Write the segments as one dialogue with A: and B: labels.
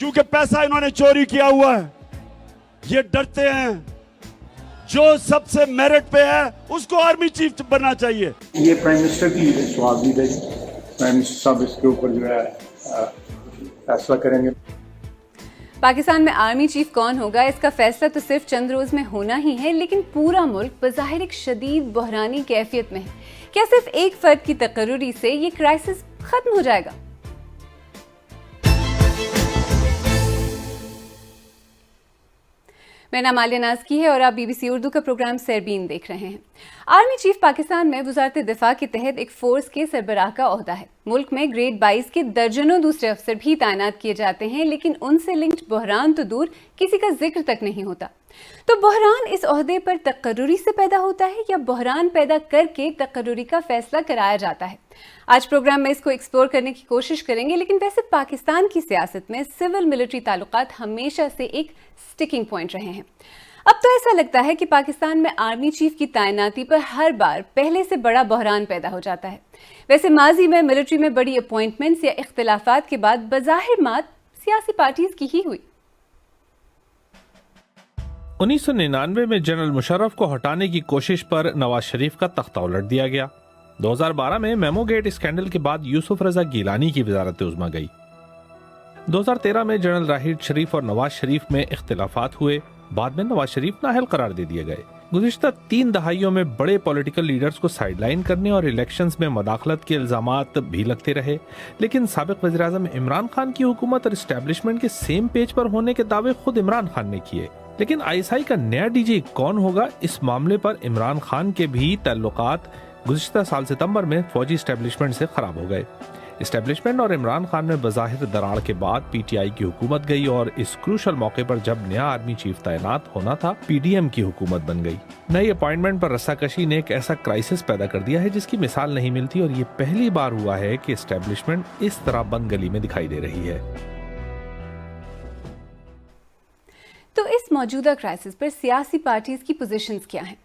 A: क्योंकि पैसा इन्होंने चोरी किया हुआ है। ये डरते हैं जो सबसे मेरिट पे है उसको आर्मी चीफ बनना चाहिए।
B: ये प्राइम मिनिस्टर की सवाल है, प्राइम मिनिस्टर साहब इसके ऊपर जो है फैसला करेंगे।
C: पाकिस्तान में आर्मी चीफ कौन होगा, इसका फैसला तो सिर्फ चंद रोज में होना ही है, लेकिन पूरा मुल्क बज़ाहिर एक शदीद बहरानी कैफियत में है। क्या सिर्फ एक फर्द की तकर्रुरी से ये क्राइसिस खत्म हो जाएगा? मेरा नाम आलिया नाज़की है और आप BBC उर्दू का प्रोग्राम सरबीन देख रहे हैं। आर्मी चीफ पाकिस्तान में वज़ारत दिफा के तहत एक फोर्स के सरबराह का ओहदा है। मुल्क में ग्रेड 22 के दर्जनों दूसरे अफसर भी तैनात किए जाते हैं, लेकिन उनसे लिंक्ड बहरान तो दूर किसी का जिक्र तक नहीं होता। तो बहरान इस ओहदे पर तकर्रुरी से पैदा होता है या बहरान पैदा करके तकर्रुरी का फैसला कराया जाता है? आज प्रोग्राम में इसको एक्सप्लोर करने की कोशिश करेंगे। लेकिन वैसे पाकिस्तान की सियासत में सिविल मिलिट्री ताल्लुकात हमेशा से एक स्टिकिंग पॉइंट रहे हैं। अब तो ऐसा लगता है कि पाकिस्तान में आर्मी चीफ की तैनाती पर हर बार पहले से बड़ा बहरान पैदा हो जाता है। वैसे माजी में मिलिट्री में बड़ी अपॉइंटमेंट्स या इख्तिलाफात के बाद बज़ाहिर मात सियासी पार्टीज की ही हुई।
D: 1999 में जनरल मुशर्रफ को हटाने की कोशिश पर नवाज शरीफ का तख्ता उलट दिया गया। 2012 में मेमोगेट स्कैंडल के बाद यूसुफ रजा गिलानी की वजारत उज़्मा गई। 2013 में जनरल राहिल शरीफ और नवाज शरीफ में इख्तिलाफात हुए, बाद में नवाज शरीफ नाअहल करार दे दिए गए। गुज़िश्ता 3 दहाइयों में बड़े पॉलिटिकल लीडर्स को साइडलाइन करने और इलेक्शंस में मदाखलत के इल्जामात भी लगते रहे, लेकिन साबिक वज़ीर-ए-आज़म इमरान खान की हुकूमत और एस्टेब्लिशमेंट के सेम पेज पर होने के दावे खुद इमरान खान ने किए। लेकिन ISI का नया डीजी कौन होगा, इस मामले पर इमरान खान के भी ताल्लुकात गुज़िश्ता साल सितंबर में फौजी एस्टेब्लिशमेंट से खराब हो गए। एस्टेब्लिशमेंट और इमरान खान में बज़ाहिर दरार के बाद PTI की हुकूमत गई और इस क्रूशल मौके पर जब नया आर्मी चीफ तैनात होना था, PDM की हुकूमत बन गई। नई अपॉइंटमेंट पर रस्साकशी ने एक ऐसा क्राइसिस पैदा कर दिया है जिसकी मिसाल नहीं मिलती, और ये पहली बार हुआ है कि एस्टेब्लिशमेंट इस तरह बंद गली में दिखाई दे रही है।
C: तो इस मौजूदा क्राइसिस पर सियासी पार्टीज की पोजीशंस क्या हैं?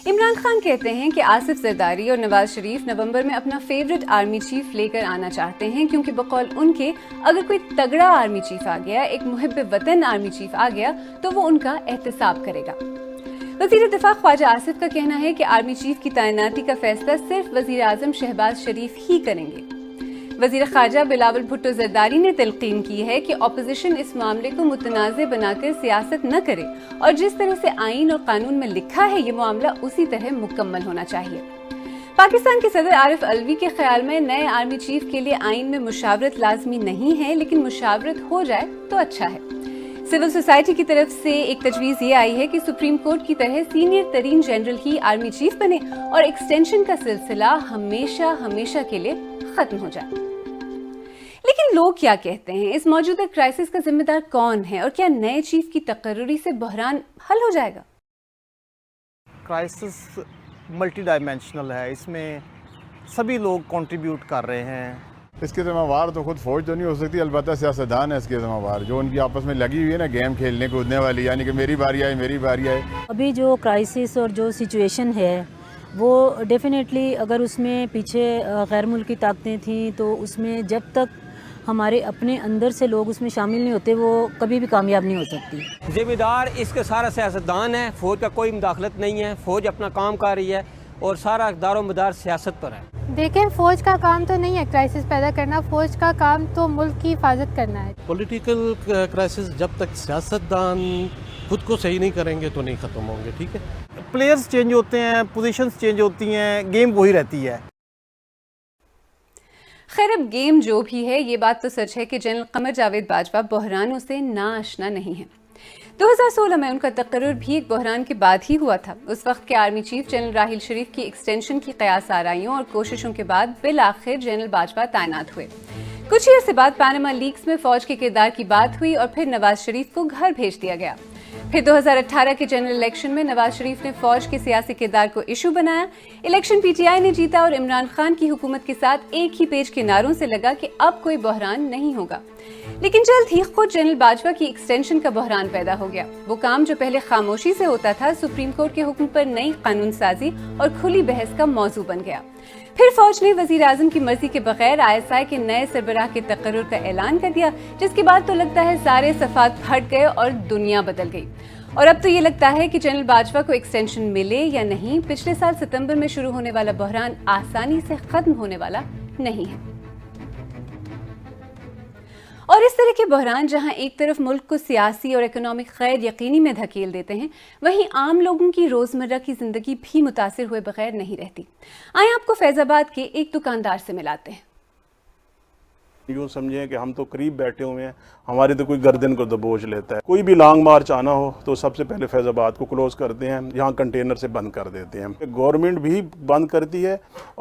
C: इमरान खान कहते हैं कि आसिफ जरदारी और नवाज शरीफ नवंबर में अपना फेवरेट आर्मी चीफ लेकर आना चाहते हैं, क्योंकि बकौल उनके अगर कोई तगड़ा आर्मी चीफ आ गया, एक मुहिब वतन आर्मी चीफ आ गया, तो वो उनका एहतसाब करेगा। वजीर दिफा ख्वाजा आसिफ का कहना है कि आर्मी चीफ की तैनाती का फैसला सिर्फ वजीर आजम शहबाज शरीफ ही करेंगे। वजीर खारजा बिलावल भुट्टो जरदारी ने तलकीन की है कि अपोजिशन इस मामले को मुतनाज़े बनाकर सियासत न करे और जिस तरह से आईन और कानून में लिखा है ये मामला उसी तरह मुकम्मल होना चाहिए। पाकिस्तान के सदर आरिफ अलवी के ख्याल में नए आर्मी चीफ के लिए आईन में मुशावरत लाजमी नहीं है, लेकिन मुशावरत हो जाए तो अच्छा है। सिविल सोसाइटी की तरफ से एक तजवीज़ ये आई है कि सुप्रीम कोर्ट की तरह सीनियर तरीन जनरल ही आर्मी चीफ बने और एक्सटेंशन का सिलसिला हमेशा के लिए खत्म हो जाए। लेकिन लोग क्या कहते हैं, इस मौजूदा क्राइसिस का जिम्मेदार कौन है और क्या नए चीफ की तकर्रुरी से बहरान हल हो जाएगा?
E: क्राइसिस मल्टी डायमेंशनल है, इसमें सभी लोग कंट्रीब्यूट कर रहे हैं।
F: इसके ज़िम्मेवार तो खुद फौज तो नहीं हो सकती, अलबत्ता सियासतदान है इसके ज़िम्मेवार, जो उनकी आपस में लगी हुई है ना गेम खेलने कूदने वाली, यानी कि मेरी बारी आए।
G: अभी जो क्राइसिस और जो सिचुएशन है वो डेफिनेटली अगर उसमें पीछे गैर मुल्की ताकतें थीं तो उसमें जब तक हमारे अपने अंदर से लोग उसमें शामिल नहीं होते वो कभी भी कामयाब नहीं हो सकती।
H: जिम्मेदार इसके सारा सियासतदान है, फौज का कोई मुदाखलत नहीं है, फौज अपना काम कर रही है और सारा दारो मदार सियासत पर है।
I: देखें, फौज का काम तो नहीं है क्राइसिस पैदा करना, फौज का काम तो मुल्क की हिफाजत करना है।
J: पॉलिटिकल क्राइसिस जब तक सियासतदान खुद को सही नहीं करेंगे तो नहीं खत्म होंगे। ठीक है,
E: प्लेयर्स चेंज होते हैं, पोजीशंस चेंज होती हैं, गेम वही रहती है।
C: खैर, अब गेम जो भी है, ये बात तो सच है कि जनरल कमर जावेद बाजवा बहरानों से नाआशना नहीं है। 2016 में उनका तकर्रुर भी एक बहरान के बाद ही हुआ था। उस वक्त के आर्मी चीफ जनरल राहिल शरीफ की एक्सटेंशन की कयास आराइयों और कोशिशों के बाद बिल आखिर जनरल बाजवा तैनात हुए। कुछ ही अर्से बाद पैनामा लीक्स में फौज के किरदार की बात हुई और फिर नवाज शरीफ को घर भेज दिया गया। फिर 2018 के जनरल इलेक्शन में नवाज शरीफ ने फौज के सियासी किरदार को इशू बनाया। इलेक्शन PTI ने जीता और इमरान खान की हुकूमत के साथ एक ही पेज के नारों से लगा कि अब कोई बहरान नहीं होगा। लेकिन जल्द ही खुद जनरल बाजवा की एक्सटेंशन का बहरान पैदा हो गया। वो काम जो पहले खामोशी से होता था, सुप्रीम कोर्ट के हुक्म पर नई कानून साजी और खुली बहस का मौजू बन गया। پھر فوج نے وزیر اعظم کی مرضی کے بغیر ISI کے نئے سربراہ کے تقرر کا اعلان کر دیا، جس کے بعد تو لگتا ہے سارے صفات پھٹ گئے اور دنیا بدل گئی۔ اور اب تو یہ لگتا ہے کہ جنرل باجوہ کو ایکسٹینشن ملے یا نہیں، پچھلے سال ستمبر میں شروع ہونے والا بحران آسانی سے ختم ہونے والا نہیں ہے۔ اور اس طرح کے بحران جہاں ایک طرف ملک کو سیاسی اور اکنامک خیر یقینی میں دھکیل دیتے ہیں، وہیں عام لوگوں کی روزمرہ کی زندگی بھی متاثر ہوئے بغیر نہیں رہتی۔ آئیں آپ کو فیض آباد کے ایک دکاندار سے ملاتے ہیں۔
K: یوں سمجھیں کہ ہم تو قریب بیٹھے ہوئے ہیں، ہمارے تو کوئی گردن کو دبوچ لیتا ہے۔ کوئی بھی لانگ مارچ آنا ہو تو سب سے پہلے فیض آباد کو کلوز کرتے ہیں، یہاں کنٹینر سے بند کر دیتے ہیں۔ گورنمنٹ بھی بند کرتی ہے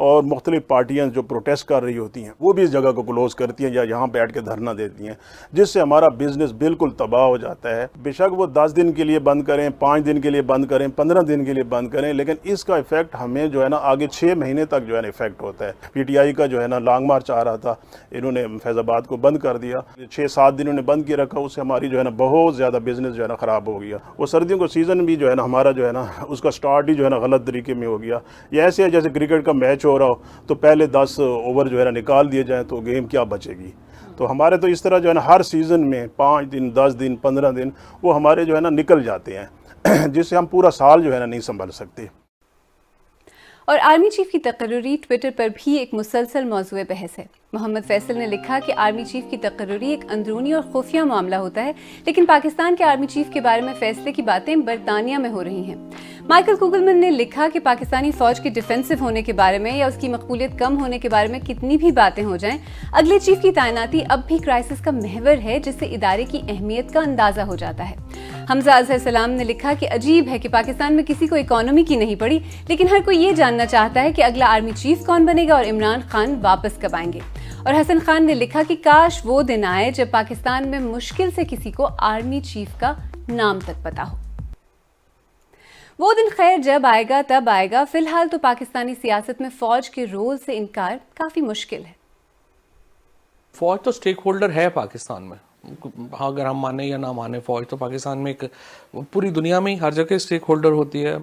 K: اور مختلف پارٹیاں جو پروٹیسٹ کر رہی ہوتی ہیں وہ بھی اس جگہ کو کلوز کرتی ہیں یا یہاں بیٹھ کے دھرنا دیتی ہیں، جس سے ہمارا بزنس بالکل تباہ ہو جاتا ہے۔ بے شک وہ 10 دن کے لیے بند کریں، 5 دن کے لیے بند کریں، 15 دن کے لیے بند کریں، لیکن اس کا ایفیکٹ ہمیں جو ہے نا آگے 6 مہینے تک جو ہے نا ایفیکٹ ہوتا ہے۔ PTI کا جو ہے نا لانگ مارچ آ رہا تھا، انہوں نے فیض آباد کو بند کر دیا، 6-7 دن انہوں نے بند کیے رکھا، اس سے ہماری جو ہے نا بہت زیادہ بزنس جو ہے نا خراب ہو گیا۔ وہ سردیوں کا سیزن بھی جو ہے نا ہمارا جو ہے نا اس کا سٹارٹ ہی جو ہے نا غلط طریقے میں ہو گیا۔ یہ ایسے ہے جیسے کرکٹ کا میچ ہو رہا ہو تو پہلے 10 اوور جو ہے نا نکال دیے جائیں تو گیم کیا بچے گی۔ تو ہمارے تو اس طرح جو ہے نا ہر سیزن میں 5 دن 10 دن 15 دن وہ ہمارے جو ہے نا نکل جاتے ہیں، جس سے ہم پورا سال جو ہے نا نہیں سنبھال سکتے۔
C: اور آرمی چیف کی تقرری ٹویٹر پر بھی ایک مسلسل موضوع بحث ہے۔ محمد فیصل نے لکھا کہ آرمی چیف کی تقرری ایک اندرونی اور خفیہ معاملہ ہوتا ہے، لیکن پاکستان کے آرمی چیف کے بارے میں فیصلے کی باتیں برطانیہ میں ہو رہی ہیں۔ مائیکل کوگلمن نے لکھا کہ پاکستانی فوج کے ڈیفینسو ہونے کے بارے میں یا اس کی مقبولیت کم ہونے کے بارے میں کتنی بھی باتیں ہو جائیں، اگلے چیف کی تعیناتی اب بھی کرائسس کا محور ہے، جس سے ادارے کی اہمیت کا اندازہ ہو جاتا ہے۔ حمزہ اظہر سلام نے لکھا کہ عجیب ہے کہ پاکستان میں کسی کو اکانومی کی نہیں پڑی، لیکن ہر کوئی یہ جاننا چاہتا ہے کہ اگلا آرمی چیف کون بنے گا اور عمران خان واپس کب آئیں گے۔ اور حسن خان نے لکھا کہ کاش وہ دن آئے جب پاکستان میں مشکل سے کسی کو آرمی چیف کا نام تک پتا ہو۔ وہ دن خیر جب آئے گا تب آئے گا، فی الحال تو پاکستانی سیاست میں فوج کے رول سے انکار کافی مشکل ہے۔
L: فوج تو سٹیک ہولڈر ہے پاکستان میں، اگر ہم مانیں یا نہ مانیں، فوج تو پاکستان میں ایک پوری دنیا میں ہر جگہ سٹیک ہولڈر ہوتی ہے۔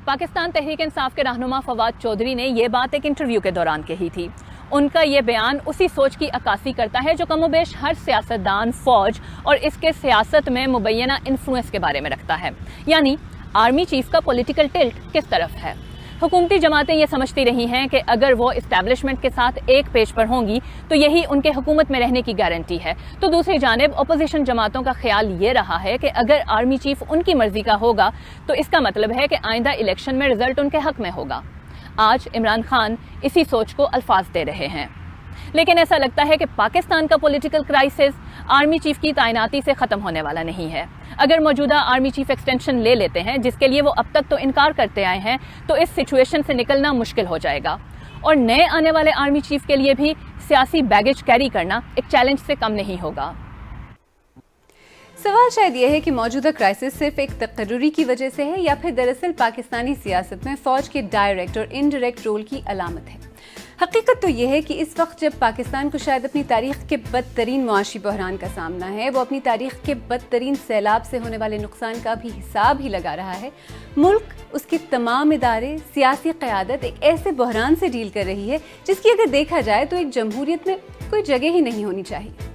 M: پاکستان تحریک انصاف کے رہنما فواد چودھری نے یہ بات ایک انٹرویو کے دوران کہی تھی۔ ان کا یہ بیان اسی سوچ کی عکاسی کرتا ہے جو کم و بیش ہر سیاستدان فوج اور اس کے سیاست میں مبینہ انفلوئنس کے بارے میں رکھتا ہے، یعنی آرمی چیف کا پولیٹیکل ٹلٹ کس طرف ہے۔ حکومتی جماعتیں یہ سمجھتی رہی ہیں کہ اگر وہ اسٹیبلشمنٹ کے ساتھ ایک پیج پر ہوں گی تو یہی ان کے حکومت میں رہنے کی گارنٹی ہے، تو دوسری جانب اپوزیشن جماعتوں کا خیال یہ رہا ہے کہ اگر آرمی چیف ان کی مرضی کا ہوگا تو اس کا مطلب ہے کہ آئندہ الیکشن میں رزلٹ ان کے حق میں ہوگا۔ آج عمران خان اسی سوچ کو الفاظ دے رہے ہیں، لیکن ایسا لگتا ہے کہ پاکستان کا پولیٹیکل کرائسس آرمی چیف کی تعیناتی سے ختم ہونے والا نہیں ہے۔ اگر موجودہ آرمی چیف ایکسٹینشن لے لیتے ہیں، جس کے لیے وہ اب تک تو انکار کرتے آئے ہیں، تو اس سچویشن سے نکلنا مشکل ہو جائے گا، اور نئے آنے والے آرمی چیف کے لیے بھی سیاسی بیگیج کیری کرنا ایک چیلنج سے کم نہیں ہوگا۔
C: سوال شاید یہ ہے کہ موجودہ کرائسس صرف ایک تقرری کی وجہ سے ہے یا پھر دراصل پاکستانی سیاست میں فوج کے ڈائریکٹ اور انڈائریکٹ رول کی علامت ہے۔ حقیقت تو یہ ہے کہ اس وقت جب پاکستان کو شاید اپنی تاریخ کے بدترین معاشی بحران کا سامنا ہے، وہ اپنی تاریخ کے بدترین سیلاب سے ہونے والے نقصان کا بھی حساب ہی لگا رہا ہے، ملک، اس کے تمام ادارے، سیاسی قیادت ایک ایسے بحران سے ڈیل کر رہی ہے جس کی اگر دیکھا جائے تو ایک جمہوریت میں کوئی جگہ ہی نہیں ہونی چاہیے۔